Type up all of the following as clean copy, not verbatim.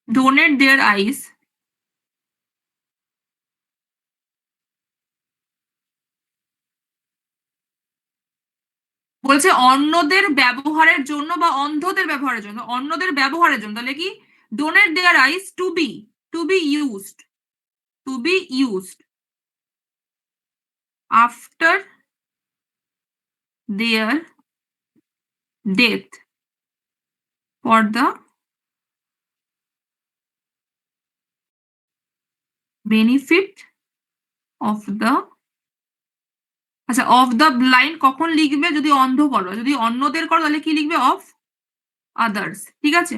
donate their eyes বলছে অন্যদের ব্যবহারের জন্য বা অন্ধদের ব্যবহারের জন্য, অন্যদের ব্যবহারের জন্য, তাহলে কি donate their eyes to be used, to be used after their death for the benefit of the, আচ্ছা অফ দ্য ব্লাইন্ড কখন লিখবে? যদি অন্ধ করো, যদি অন্যদের করো তাহলে কি লিখবে? অফ আদার্স, ঠিক আছে?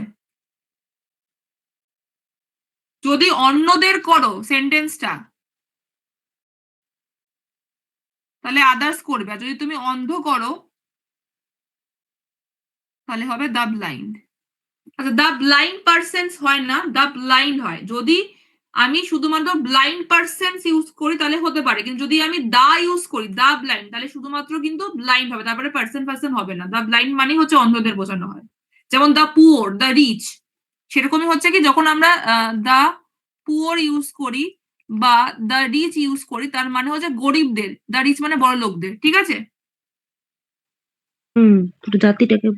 যদি অন্যদের করো সেন্টেন্সটা তাহলে আদার্স করবে, আর যদি তুমি অন্ধ করো তাহলে হবে দ্য ব্লাইন্ড। আচ্ছা দ্য ব্লাইন্ড পার্সনস হয় না, দ্য ব্লাইন্ড হয়। যদি আমি শুধুমাত্র ব্লাইন্ড পার্সনস ইউজ করি তাহলে হতে পারে, কিন্তু যদি আমি দা ইউজ করি, দা ব্লাইন্ড, তাহলে শুধুমাত্র কিন্তু ব্লাইন্ড হবে, তারপরে পার্সন হবে না। দা ব্লাইন্ড মানে হচ্ছে অন্ধদের বোঝানো হয়। যেমন দা পুওর, দা রিচ, সেরকমই হচ্ছে কি যখন আমরা দা পুওর ইউজ করি বা দা রিচ ইউজ করি, তার মানে হচ্ছে গরিবদের, দা রিচ মানে বড় লোকদের, ঠিক আছে? পুরো জাতিটাকে।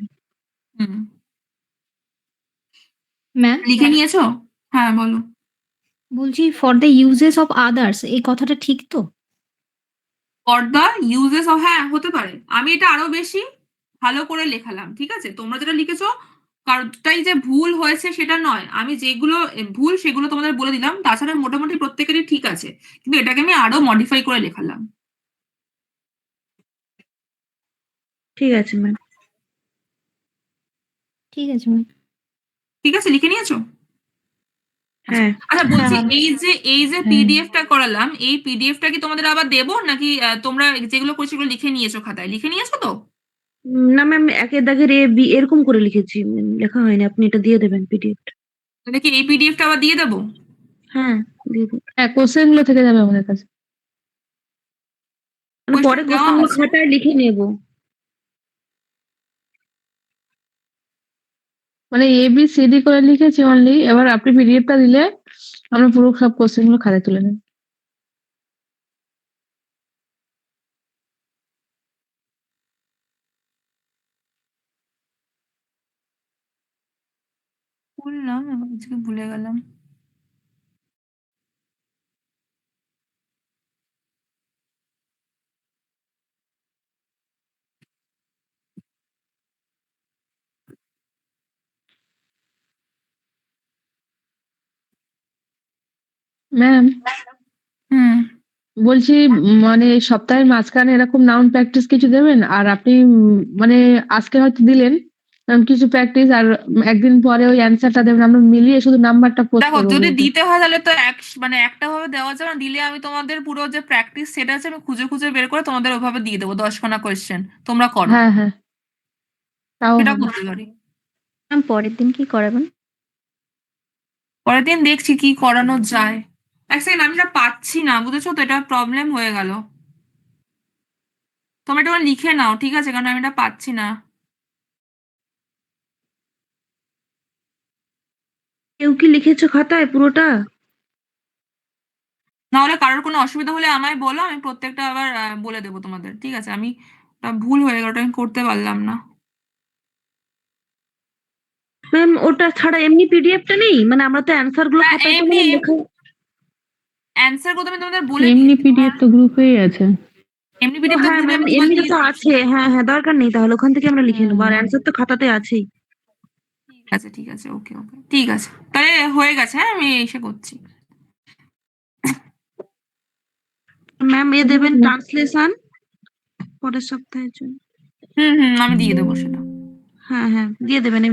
হুম, ম্যাম লিখে নিয়েছো? হ্যাঁ বলো। বলছি for the uses of others, এই কথাটা ঠিক তো? ফর দ্য ইউজেস অফ, হ্যাঁ হতে পারে। আমি এটা আরো বেশি ভালো করে লেখালাম, ঠিক আছে? তোমরা যেটা লিখেছো কারোরটাই যে ভুল হয়েছে সেটা নয়, আমি যেগুলো ভুল সেগুলো তোমাদের বলে দিলাম, তাছাড়া মোটামুটি প্রত্যেকেরই ঠিক আছে, কিন্তু এটাকে আমি আরো মডিফাই করে লেখালাম। ঠিক আছে ম্যাম। ঠিক আছে ম্যাম। ঠিক আছে, লিখে নিয়েছো? হ্যাঁ। আচ্ছা বলছি, হ্যাঁ। এই যে পিডিএফ টা করালাম, এই পিডিএফ টা কি তোমাদের আবার দেবো নাকি তোমরা যেগুলো করছো সেগুলো লিখে নিয়েছো খাতায়? লিখে নিয়েছো তো? না ম্যাম, একের দাগের এ বি এরকম করে লিখেছি, লেখা হয়নি। আপনি এটা দিয়ে দেবেন পিডিএফটা। তাহলে কি এই পিডিএফ টা আবার দিয়ে দেবো? হ্যাঁ, দিয়ে দেবেন। হ্যাঁ, কোশ্চেন গুলো থেকে যাবে আমাদের কাছে। মানে পরে দেওয়া কোশ্চেন গুলো আছে। খাতায় লিখে নেব। মানে ABCD করে লিখেছি অনলি, এবার আপনি পিডিএফটা দিলে আমরা পুরো সব কোশ্চেন গুলো খাতায় তুলে নেব। বললাম আজকে ভুলে গেলাম। ম্যাম হুম, বলছি, মানে সপ্তাহের মাঝখানে এরকম নাউন প্র্যাকটিস কিছু দেবেন, আর আপনি মানে আজকে হয়তো দিলেন কিছু প্র্যাকটিস, আর একদিন পরে ওই অ্যান্সারটা দেবেন, আমরা মিলিয়ে শুধু নাম্বারটা পোস্ট দেখো করবো যদি গ্রুপে। দিতে হয় তাহলে তো মানে একটা ভাবে দেওয়া যাবে না, দিলে আমি তোমাদের পুরো যে প্র্যাকটিস সেটা আছে আমি খুঁজে খুঁজে বের করে তোমাদের ওইভাবে দিয়ে দেবো, 10খানা কোয়েশ্চেন তোমরা করো, হ্যাঁ হ্যাঁ, তাও সেটা হবে। করতে পারি। ম্যাম পরের দিন কি করাবেন? পরের দিন দেখছি কি করানো যায়। এক সেকেন্ড, আমি এটা পাচ্ছি না, বুঝেছো তো, এটা প্রবলেম হয়ে গেল। তোমরা এটা লিখে নাও, ঠিক আছে, কারণ আমি এটা পাচ্ছি না। কেউ কি লিখেছো খাতায় পুরোটা? নাহলে কারোর কোনো অসুবিধা হলে আমায় বলো, আমি প্রত্যেকটা আবার বলে দেবো তোমাদের, ঠিক আছে? আমি ভুল হয়ে গেল, ওটা আমি করতে পারলাম না। ম্যাম ওটা ছাড়া এমনি পিডিএফটা নেই? মানে আমরা তো অ্যান্সার গুলো হ্যাঁ খাতায় তো এমনি মানে লেখা। অ্যান্সার গুলো তো আমি তোমাদের বলে এমনি দিয়েছি, পিডিএফ তো গ্রুপেই আছে। এমনি ও পিডিএফ তো হ্যাঁ গ্রুপে ম্যাম, আমি তোমাদের এমনিটা দিয়ে তো দিয়েছি। আছে। হ্যাঁ হ্যাঁ, দরকার নেই তাহলে, ওখান থেকে আমরা লিখে নেবো। আর হুম। অ্যান্সার তো খাতাতে আছেই। ঠিক আছে ঠিক আছে, ওকে ওকে, ঠিক আছে, তাহলে হয়ে গেছে, হ্যাঁ আমি এসে করছি। ম্যাম এ দেবেন ট্রান্সলেশন পরের সপ্তাহের জন্য। হুম হুম, আমি দিয়ে দেবো সেটা। হ্যাঁ হ্যাঁ, দিয়ে দেবেন এমনি।